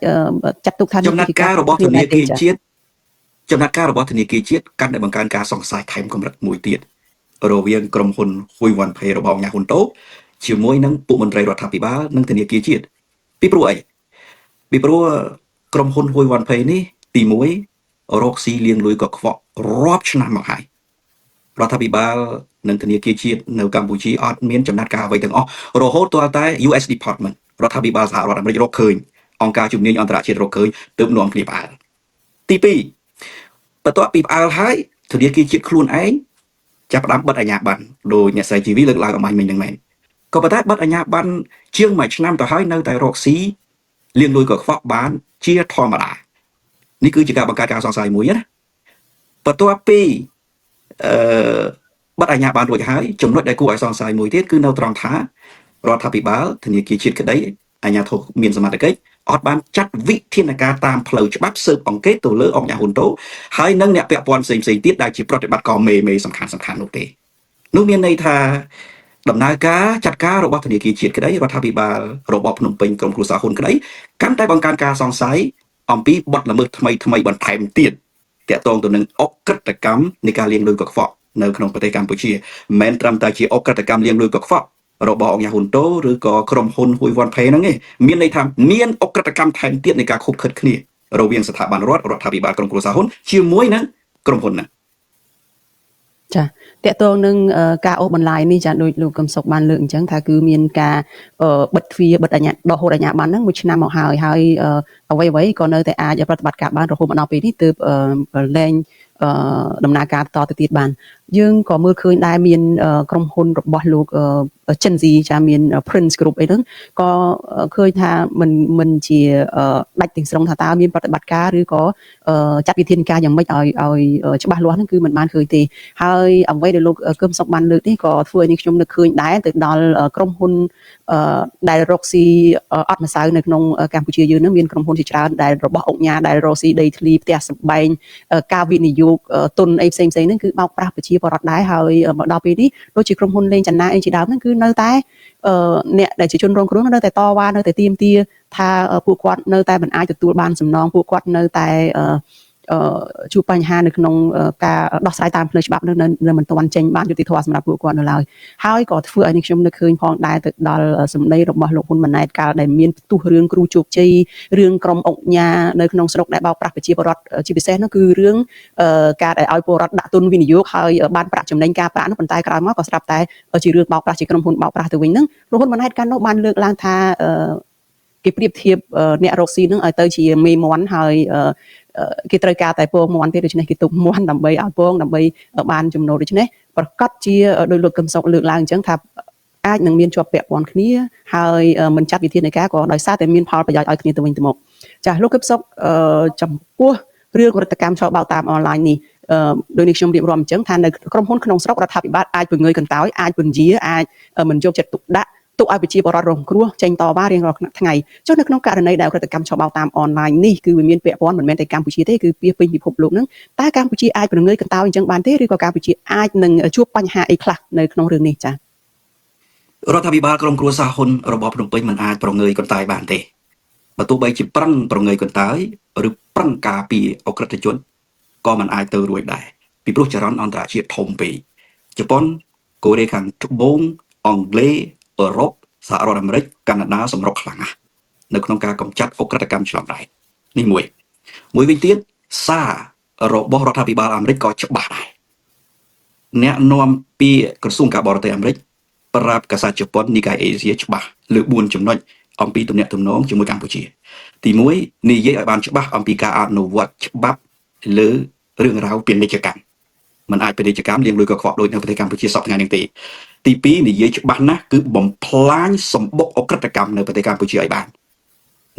ចាត់ទុកថាចំណាត់ការរបស់ធនាគារជាតិកាន់តែបង្កើនការសង្ស័យថែមកម្រិតមួយទៀតរវាងក្រុមហ៊ុន Huiwan Pay របស់អង្គការហ៊ុនតូជាមួយនឹងពួកមន្ត្រីរដ្ឋាភិបាលនិងធនាគារជាតិពីព្រោះអីពីព្រោះក្រុមហ៊ុន Huiwan Pay នេះទី1រកស៊ីលាងលុយកខ្វក់រាប់ឆ្នាំមកហើយរដ្ឋាភិបាលនិងធនាគារជាតិនៅកម្ពុជាអត់មានចំណាត់ការអ្វីទាំងអស់រហូតទាល់តែ US Department រដ្ឋាភិបាលសហរដ្ឋអាមេរិករកឃើញអង្គការជំនាញអន្តរជាតិរកឃើញទើបនាំគ្នាផ្អើលទី2បន្ទាប់ពីផ្អើលហើយធនាគារជាតិខ្លួនឯងចាប់ផ្ដើមបិទអាជ្ញាប័ណ្ណដោយអ្នកស្រីជីវីលើកឡើងអំបញ្ញមិញហ្នឹងមែនក៏ប៉ុន្តែបិទអាជ្ញាប័ណ្ណជាង1ឆ្នាំទៅហើយនៅតែរកស៊ីលាងលុយកខ្វក់បានជាធម្មតានេះគឺជាការបង្កើតការសង្ស័យមួយណាបន្ទាប់ពីបិទអាជ្ញាប័ណ្ណរួចហើយចំណុចដែលគួរឲ្យសង្ស័យមួយទៀតគឺនៅត្រង់ថារដ្ឋាភិបាលធនាគារជាតិក្តីអាជ្ញាធរមានសមត្ថកិច្ចអត់បានចាត់វិធានការតាមផ្លូវច្បាប់ស៊ើបអង្កេតទៅលើអង្គការហ៊ុនតូហើយនិងអ្នកពាក់ព័ន្ធផ្សេងទៀតដែលជាប្រតិបត្តិការមេសំខាន់នោះទេនោះមានន័យថាដំណើរការចាត់ការរបស់ធនាគារជាតិក្តីរដ្ឋាភិបាលរបបភ្នំពេញក្រុមគ្រួសារហ៊ុនក្តីកាន់តែបង្កើនការសង្ស័យអំពីបទល្មើសថ្មីបន្ថែមទៀតទាក់ទងទៅនឹងអក្រិតកម្មនៃការលាងលុយកខ្វក់នៅក្នុងប្រទេសកម្ពុជាមិនមែនត្រឹមតែជាអក្រិតកម្មលាងលុយកខ្វក់របស់អង្គការហ៊ុនតូឬក៏ក្រុមហ៊ុន Huiwan Pay ហ្នឹងឯងមានន័យថាមានអក្រិតកម្មថែមទៀតនៃការខុបខិតគ្នារវាងស្ថាប័នរដ្ឋាភិបាលក្រុមគ្រួសារហ៊ុនជាមួយនឹងក្រុមហ៊ុនហ្នឹងចាតកតងនឹងការអូសបន្លាយនេះចាដូចលោកកឹមសុខបានលើកអញ្ចឹងថាគឺមានការបិទទ្វារបិទអាជ្ញាដកហូតអាជ្ញាប័ណ្ណហ្នឹង1ឆ្នាំមកហើយអ្វីក៏នៅតែអាចប្រតិបត្តិការបានរហូតមកដល់ពេលនេះទើបលែងដំណើរការតទៅទៀតបានយើងក៏មើលឃើញដែរមានក្រុមហ៊ុនរបស់លោកចិនស៊ីចាមាន Prince Group អីហ្នឹងក៏ឃើញថាមិនជាដាច់ទាំងស្រុងថាតើមានប្រតិបត្តិការឬក៏ចាត់វិធានការយ៉ាងម៉េចឲ្យច្បាស់លាស់ហ្នឹងគឺមិនបានឃើញទេហើយអ្វីដែលលោកកឹមសុខបានលើកនេះក៏ធ្វើឲ្យខ្ញុំនឹកឃើញដែរទៅដល់ក្រុមហ៊ុនដែលរកស៊ីអត់ម្សៅនៅក្នុងកម្ពុជាយើងហ្នឹងមានក្រុមហ៊ុនជាច្រើនដែលរបស់អង្គការដែលរកស៊ីដីធ្លីផ្ទះសម្បែងការវិនិយោគទុនអីផ្សេងហ្នឹងគឺបោកប្រាស់ប្រជាពលរដ្ឋដែរហើយមកដល់ពេលនេះដូចជាក្រុមហ៊ុនលេងចណាអីជាដើមហ្នឹងគឺនៅតែអ្នកដែលជាជនរងគ្រោះនៅតែតវ៉ានៅតែទាមទារថាពួកគាត់នៅតែមិនអាចទទួលបានសំណងពួកគាត់នៅតែ ជួបបញ្ហានៅក្នុងការដោះស្រាយតាមផ្លូវច្បាប់នៅមិនទាន់ចេញបានយុត្តិធម៌សម្រាប់ពួកគាត់នៅឡើយហើយក៏ធ្វើឲ្យខ្ញុំនឹកឃើញផងដែរទៅដល់សម្ដីរបស់លោកហ៊ុនម៉ាណែតកាលដែលមានផ្ទុះរឿងគ្រូជោគជ័យរឿងក្រុមអង្គញានៅក្នុងស្រុកដែលបោកប្រាស់ប្រជាពលរដ្ឋជាពិសេសនោះគឺរឿងការដែលឲ្យពលរដ្ឋដាក់ទុនវិនិយោគហើយបានប្រាក់ចំណេញការប្រាក់នោះប៉ុន្តែក្រោយមកក៏ស្រាប់តែជារឿងបោកប្រាស់ជាក្រុមហ៊ុនបោកប្រាស់ទៅវិញហ្នឹងលោកហ៊ុនម៉ាណែតកាលនោះបានលើកឡើងថាគេប្រៀបធៀបអ្នករកស៊ីនឹងឲ្យទៅជាមេមន់ហើយគេត្រូវការតែពងមន់ទេដូច្នេះគេទុកមន់ដើម្បីឲ្យពងដើម្បីបានចំណូលដូច្នេះប្រកាសជាដោយលោកកឹមសុខលើកឡើងអញ្ចឹងថាអាចនឹងមានជាប់ពាក់ព័ន្ធគ្នាហើយមិនចាត់វិធានការក៏ដោយសារតែមានផលប្រយោជន៍ឲ្យគ្នាទៅវិញទៅមកចាលោកកឹមសុខចំពោះរឿងរដ្ឋកម្មឆោបបោកតាមអនឡាញនេះដោយនេះខ្ញុំរៀបរាប់អញ្ចឹងថានៅក្រុមហ៊ុនក្នុងស្រុករដ្ឋាភិបាលអាចពង្រើកន្តើយអាចពន្យាអាចមិនយកចិត្តទុកដាក់ទុកឲ្យប្រជាពលរដ្ឋរងគ្រោះចេញតវ៉ារៀងរាល់ថ្ងៃចុះនៅក្នុងករណីដែលរដ្ឋកម្មឆោបបោកតាមអនឡាញនេះគឺវាមានពាក់ព័ន្ធមិនមែនតែកម្ពុជាទេគឺពាសពេញពិភពលោកហ្នឹងតើកម្ពុជាអាចពង្រើកន្តើយអញ្ចឹងបានទេឬក៏កម្ពុជាអាចនឹងជួបបញ្ហាអីខ្លះនៅក្នុងរឿងនេះចា៎រដ្ឋាភិបាលក្រុមគ្រួសារហ៊ុនរបបភ្នំពេញមិនអាចប្រងើយកន្តើយបានទេបើទោះបីជាប្រឹងប្រងើយកន្តើយឬប្រឹងការពារអក្រិតជនក៏មិនអាចទៅរួចដែរពីព្រោះចរន្តអន្តរជាតិធំពេកជប៉ុនកូរ៉េខាងត្បូងអង់គ្លេសអឺរ៉ុបសហរដ្ឋអាមេរិកកាណាដាសម្រុកខ្លាំងណាស់នៅក្នុងការកម្ចាត់អក្រិតកម្មឆ្លងដែននេះមួយវិញទៀតសាររបស់រដ្ឋាភិបាលអាមេរិកក៏ច្បាស់ដែរអ្នកនាំពាក្យក្រសួងការបរទេសអាមេរិកប្រាប់កាសែតជប៉ុន Nikkei Asia ច្បាស់លើ4ចំណុចអំពីទំនាក់ទំនងជាមួយកម្ពុជាទី1និយាយឲ្យបានច្បាស់អំពីការអនុវត្តច្បាប់លើរឿងរ៉ាវពាណិជ្ជកម្មមិនអាចពាណិជ្ជកម្មលាងលុយកខ្វក់ដូចនៅប្រទេសកម្ពុជាសពថ្ងៃនេះទេទី2និយាយច្បាស់ណាស់គឺបំផ្លាញសម្បុកអក្រិតកម្មនៅប្រទេសកម្ពុជាឲ្យបាន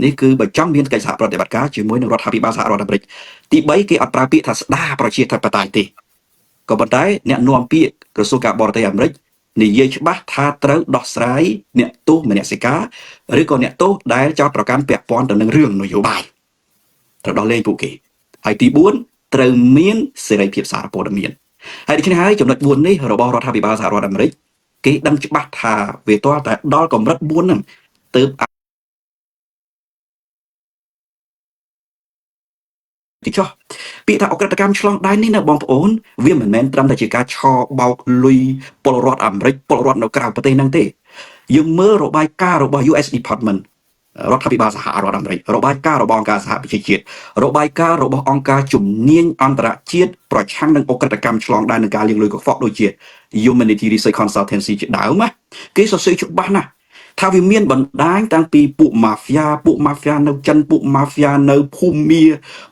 នេះគឺបើចង់មានកិច្ចសហប្រតិបត្តិការជាមួយនឹងរដ្ឋាភិបាលសហរដ្ឋអាមេរិកទី3គេអត់ប្រើពាក្យថាស្ដារប្រជាធិបតេយ្យទេក៏ប៉ុន្តែអ្នកនាំពាក្យក្រសួងការបរទេសអាមេរិកនិយាយច្បាស់ថាត្រូវដោះស្រាយអ្នកទោសមនសិការឬក៏អ្នកទោសដែលចោទប្រកាន់ពាក់ព័ន្ធទៅនឹងរឿងនយោបាយត្រូវដោះលែងពួកគេហើយទី4ត្រូវមានសេរីភាពសារព័ត៌មានហើយដូច្នេះហើយចំណុច4នេះរបស់រដ្ឋាភិបាលសហរដ្ឋអាមេរិកគេដឹងច្បាស់ថាវាទាល់តែដល់កម្រិត4ហ្នឹងទើបទីចុះពាក្យថាអក្រិតកម្មឆ្លងដែននេះណាបងប្អូនវាមិនមែនត្រឹមតែជាការឆោបោកលុយពលរដ្ឋអាមេរិកពលរដ្ឋនៅក្រៅប្រទេសហ្នឹងទេយើងមើលរបាយការណ៍របស់ US Department រដ្ឋាភិបាលសហរដ្ឋអាមេរិករបាយការណ៍របស់អង្គការសហប្រជាជាតិរបាយការណ៍របស់អង្គការជំនាញអន្តរជាតិប្រឆាំងនឹងអក្រិតកម្មឆ្លងដែននិងការលាងលុយកខ្វក់ដូចជា Humanity Research Consultancy ជាដើមគេសរសេរច្បាស់ណាស់ថាវាមានបណ្ដាញតាំងពីពួកម៉ាហ្វ្យានៅចិនពួកម៉ាហ្វ្យានៅភូមា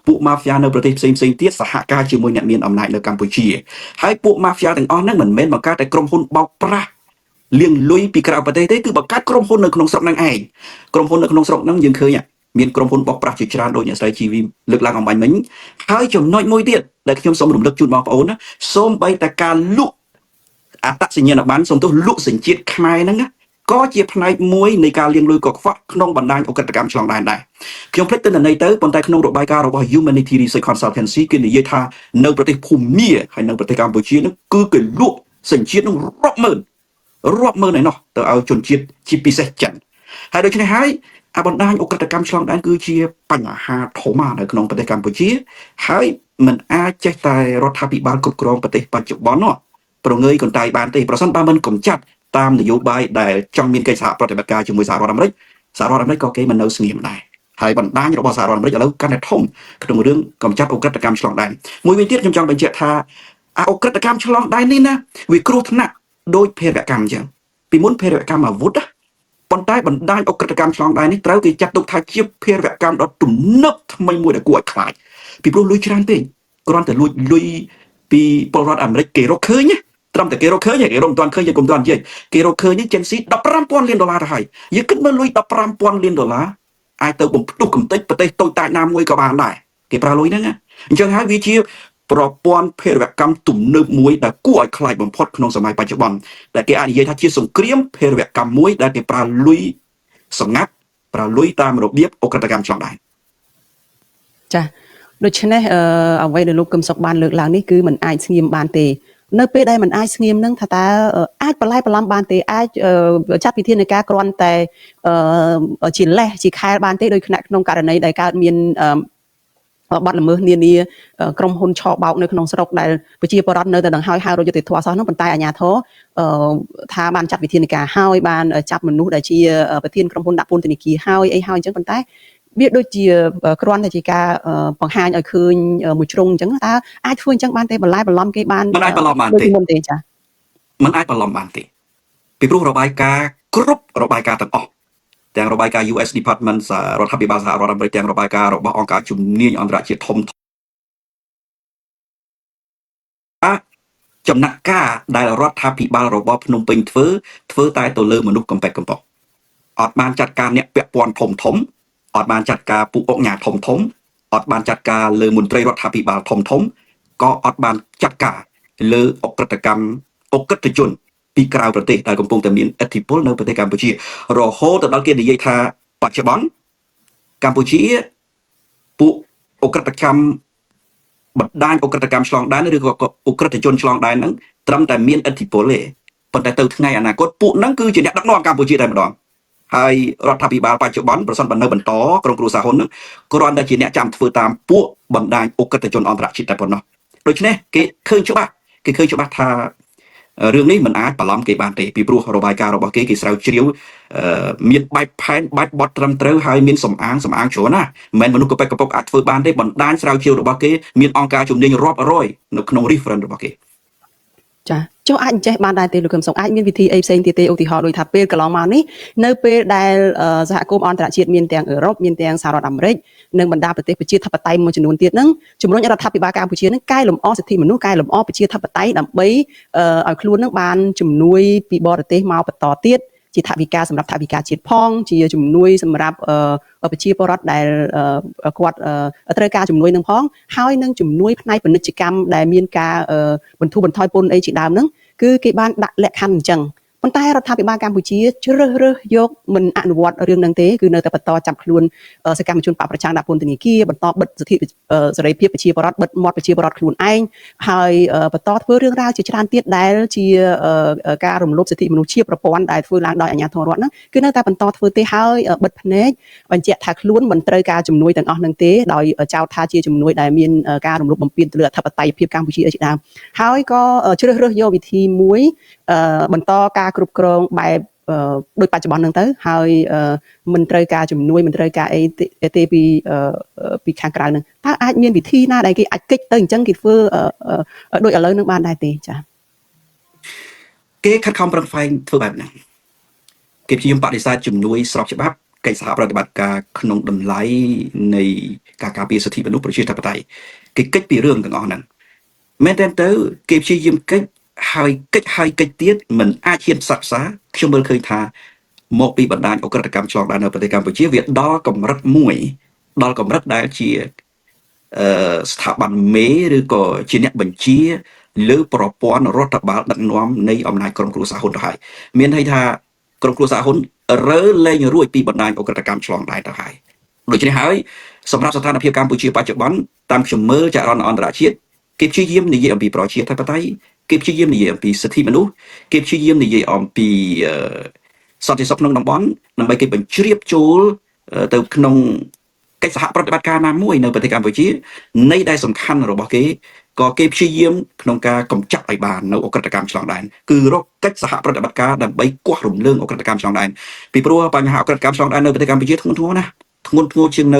ពួកម៉ាហ្វ្យានៅប្រទេសផ្សេងទៀតសហការជាមួយអ្នកមានអំណាចនៅកម្ពុជាហើយពួកម៉ាហ្វ្យាទាំងអស់ហ្នឹងមិនមែនបង្កើតតែក្រុមហ៊ុនបោកប្រាស់លាងលុយពីក្រៅប្រទេសទេគឺបង្កើតក្រុមហ៊ុននៅក្នុងស្រុកហ្នឹងឯងក្រុមហ៊ុននៅក្នុងស្រុកហ្នឹងយើងឃើញមានក្រុមហ៊ុនបោកប្រាស់ជាច្រើនដូចអ្នកស្រីជីវីលើកឡើងអំបញ្ញមិញហើយចំណុចមួយទៀតដែលខ្ញុំសូមរំលឹកជូនបងប្អូនណាសូមបីតែការលក់អត្តសញ្ញាណប័ណ្ណសូមទោះលក់សញ្ជាតិខ្មែរហ្នឹងណាក៏ជាផ្នែកមួយនៃការលាងលុយកខ្វក់ក្នុងបណ្ដាញអក្រិតកម្មឆ្លងដែនដែរខ្ញុំភ្លេចទិន្នន័យទៅប៉ុន្តែក្នុងរបាយការណ៍របស់ Humanity Research Consultancy គេនិយាយថានៅប្រទេសភូមាហើយនៅប្រទេសកម្ពុជាហ្នឹងគឺគេលក់សញ្ជាតិហ្នឹងរាប់ម៉ឺនឯណោះទៅឲ្យជនជាតិជាពិសេសចិនហើយដូច្នេះហើយអាបណ្ដាញអក្រិតកម្មឆ្លងដែនគឺជាបញ្ហាធំនៅក្នុងប្រទេសកម្ពុជាហើយมันអាចចេះតែរដ្ឋាភិបាលគ្រប់គ្រងប្រទេសបច្ចុប្បន្ននោះប្រងើយកន្តើយបានទេប្រសិនបើមិនកម្ចាត់តាមនយោបាយដែលចង់មានកិច្ចសហប្រតិបត្តិការជាមួយសហរដ្ឋអាមេរិកក៏គេមិននៅស្ងៀមដែរហើយបណ្ដាញរបស់សហរដ្ឋអាមេរិកឥឡូវកាន់តែធំក្នុងរឿងកម្ចាត់អក្រិតកម្មឆ្លងដែនមួយវិញទៀតខ្ញុំចង់បញ្ជាក់ថាអក្រិតកម្មឆ្លងដែននេះណាវាគ្រោះថ្នាក់ដោយភេរវកម្មអញ្ចឹងពីមុនភេរវកម្មអាវុធប៉ុន្តែបណ្ដាញអក្រិតកម្មឆ្លងដែននេះត្រូវគេចាត់ទុកថាជាភេរវកម្មដ៏ទំនើបថ្មីមួយដែលគួរឲ្យខ្លាចពីព្រោះលុយច្រើនពេកគ្រាន់តែលួចលុយពីពលរដ្ឋអាមេរិកគេរកឃើញត្រឹមតែគេរកឃើញគេរកមិនទាន់ឃើញគេកុំទាន់និយាយគេរកឃើញចេនស៊ី$15,000 លានទៅហើយយើងគិតមើលលុយ$15,000 លានអាចទៅបំផ្ទុះកំទេចប្រទេសតូចតាចណាមួយក៏បានដែរគេប្រើលុយហ្នឹងអញ្ចឹងហើយវាជាប្រព័ន្ធភេរវកម្មទំនើបមួយដែលគួរឲ្យខ្លាចបំផុតក្នុងសម័យបច្ចុប្បន្នដែលគេអាចនិយាយថាជាសង្គ្រាមភេរវកម្មមួយដែលគេប្រើលុយសម្ងាត់ប្រើលុយតាមរបៀបអក្រិតកម្មឆ្លងដែនចាដូច្នេះអ្វីដែលលោកកឹមសុខបានលើកឡើងនេះគឺมันអាចស្ងៀមបានទេនៅពេលដែលมันអាចស្ងៀមនឹងថាតើអាចបន្លែបន្លំបានទេអាចចាត់វិធានការគ្រាន់តែជាលេសជាខែលបានទេដោយក្នុងករណីដែលកើតមាន បាត់ល្មើសនានាក្រុមហ៊ុនឆបោកនៅក្នុងស្រុកដែលប្រជាពលរដ្ឋនៅតែនឹងហៅរកយុត្តិធម៌សោះនោះប៉ុន្តែអាជ្ញាធរថាបានចាត់វិធានការហើយបានចាប់មនុស្សដែលជាប្រធានក្រុមហ៊ុនដាក់ពន្ធនាគារហើយអីហើយអញ្ចឹងប៉ុន្តែវាដូចជាគ្រាន់តែជាការបង្ហាញឲ្យឃើញមួយជ្រុងអញ្ចឹងតើអាចធ្វើអញ្ចឹងបានទេបន្លែបន្លំគេបានមិនអាចបន្លំបានទេមុនទេចាមិនអាចបន្លំបានទេពីព្រោះរបាយការណ៍គ្រប់របាយការណ៍ទាំងអស់ទាំងរបាយការណ៍ US Department រដ្ឋាភិបាលសហរដ្ឋអាមេរិកទាំងរបាយការណ៍របស់អង្គការជំនាញអន្តរជាតិធំចំណាក់ការដែលរដ្ឋាភិបាលរបស់ភ្នំពេញធ្វើតែទៅលើមនុស្សកំពេចកំប៉ុកអត់បានចាត់ការអ្នកពាក់ព័ន្ធធំអត់បានចាត់ការពួកអង្គការធំអត់បានចាត់ការលើមន្ត្រីរដ្ឋាភិបាលធំក៏អត់បានចាត់ការលើអក្រិតជនពីក្រៅប្រទេសដែលកំពុងតែមានឥទ្ធិពលនៅប្រទេសកម្ពុជារហូតដល់គេនិយាយថាបច្ចុប្បន្នកម្ពុជាពួកអក្រិតកម្មបណ្ដាញអក្រិតកម្មឆ្លងដែនឬក៏អក្រិតជនឆ្លងដែនហ្នឹងត្រឹមតែមានឥទ្ធិពលទេប៉ុន្តែទៅថ្ងៃអនាគតពួកហ្នឹងគឺជាអ្នកដឹកនាំកម្ពុជាតែម្ដងហើយរដ្ឋាភិបាលបច្ចុប្បន្នប្រសិនបើនៅបន្តក្រុមគ្រួសារហ៊ុនហ្នឹងគ្រាន់តែជាអ្នកចាំធ្វើតាមពួកបណ្ដាញអក្រិតជនអន្តរជាតិតែប៉ុណ្ណោះដូច្នេះគេឃើញច្បាស់ថារឿងនេះមិនអាចបន្លំគេបានទេពីព្រោះរបាយការណ៍របស់គេស្រាវជ្រាវមានបែបផែនបែបបត់ត្រឹមត្រូវហើយមានសំអាងច្រើនណាស់មិនមែនមនុស្សកប៉ិកកប៉ុកអាចធ្វើបានទេបណ្ដាញស្រាវជ្រាវរបស់គេមានអង្គការជំនាញរាប់រយនៅក្នុង reference របស់គេចាចុះអាចចេះបានដែរទេលោកកឹមសុខអាចមានវិធីអីផ្សេងទៀតទេឧទាហរណ៍ដូចថាពេលកន្លងមកនេះនៅពេលដែលសហគមន៍អន្តរជាតិមានទាំងអឺរ៉ុបមានទាំងសហរដ្ឋអាមេរិកនិងបណ្ដាប្រទេសប្រជាធិបតេយ្យមួយចំនួនទៀតហ្នឹងជំរុញរដ្ឋាភិបាលកម្ពុជាហ្នឹងកែលម្អសិទ្ធិមនុស្សកែលម្អប្រជាធិបតេយ្យដើម្បីឲ្យខ្លួនហ្នឹងបានជំនួយពីបរទេសមកបន្តទៀតជាថវិកាសម្រាប់ថវិកាជាតិផងជាជំនួយសម្រាប់ប្រជាពលរដ្ឋដែលគាត់ត្រូវការជំនួយនឹងផងហើយនឹងជំនួយផ្នែកពាណិជ្ជកម្មដែលមានការបន្ធូរបន្ថយពន្ធអីជាដើមហ្នឹងគឺគេបានដាក់លក្ខខណ្ឌអញ្ចឹងប៉ុន្តែរដ្ឋាភិបាលកម្ពុជាជ្រើសរើសយកមិនអនុវត្តរឿងហ្នឹងទេគឺនៅតែបន្តចាប់ខ្លួនសកម្មជនបកប្រឆាំងដាក់ពន្ធនាគារបន្តបិទសិទ្ធិសេរីភាពប្រជាពលរដ្ឋបិទមាត់ប្រជាពលរដ្ឋខ្លួនឯងហើយបន្តធ្វើរឿងរ៉ាវជាច្រើនទៀតដែលជាការរំលោភសិទ្ធិមនុស្សជាប្រព័ន្ធដែលធ្វើឡើងដោយអាជ្ញាធររដ្ឋហ្នឹងគឺនៅតែបន្តធ្វើទេហើយបិទភ្នែកបញ្ជាក់ថាខ្លួនមិនត្រូវការជំនួយទាំងអស់ហ្នឹងទេដោយចោទថាជាជំនួយដែលមានការរំលោភបំពានទៅលើអធិបតេយ្យភាពកម្ពុជាជាដើមហើយក៏ជ្រើសរើសយកវិធីមួយបន្តការគ្រប់គ្រងបែបដូចបច្ចុប្បន្នហ្នឹងទៅហើយមិនត្រូវការជំនួយមិនត្រូវការអីទេពីខាងក្រៅហ្នឹងតើអាចមានវិធីណាដែលគេអាចគេចទៅអញ្ចឹងគេធ្វើដូចឥឡូវហ្នឹងបានដែរទេចា៎គេខិតខំប្រឹងប្រែងធ្វើបែបហ្នឹងគេព្យាយាមបដិសេធជំនួយស្របច្បាប់កិច្ចសហប្រតិបត្តិការក្នុងតម្លៃនៃការការពារសិទ្ធិមនុស្សប្រជាធិបតេយ្យគេកិច្ចពីរឿងទាំងអស់ហ្នឹងមែនតើទៅគេព្យាយាមកិច្ចទៀតមិនអាចហ៊ានសាកសាខ្ញុំមើលឃើញថាមកពីបណ្ដាញអក្រិតកម្មឆ្លងដែននៅប្រទេសកម្ពុជាវាដល់កម្រិតដែលជាស្ថាប័នមេឬក៏ជាអ្នកបញ្ជាលើប្រព័ន្ធរដ្ឋបាលដឹកនាំនៃអំណាចក្រុមគ្រួសារហ៊ុនទៅហើយមានន័យថាក្រុមគ្រួសារហ៊ុនរើលែងរួចពីបណ្ដាញអក្រិតកម្មឆ្លងដែនទៅហើយដូច្នេះហើយសម្រាប់ស្ថានភាពកម្ពុជាបច្ចុប្បន្នតាមខ្ញុំមើលចរន្តអន្តរជាតិគេព្យាយាមនិយាយអំពីប្រជាធិបតេយ្យគេព្យាយាមនិយាយអំពីសិទ្ធិមនុស្សគេព្យាយាមនិយាយអំពីសន្តិសុខក្នុងតំបន់ដើម្បីគេបញ្ជ្រាបចូលទៅក្នុងកិច្ចសហប្រតិបត្តិការណាមួយនៅប្រទេសកម្ពុជានៃដែលសំខាន់របស់គេក៏គេព្យាយាមក្នុងការកម្ចាត់ឲ្យបាននៅអក្រិតកម្មឆ្លងដែនគឺរកកិច្ចសហប្រតិបត្តិការដើម្បីគាស់រំលើងអក្រិតកម្មឆ្លងដែនពីព្រោះបញ្ហាអក្រិតកម្មឆ្លងដែននៅប្រទេសកម្ពុជាធ្ងន់ធ្ងរណាស់ធ្ងន់ធ្ងរជាង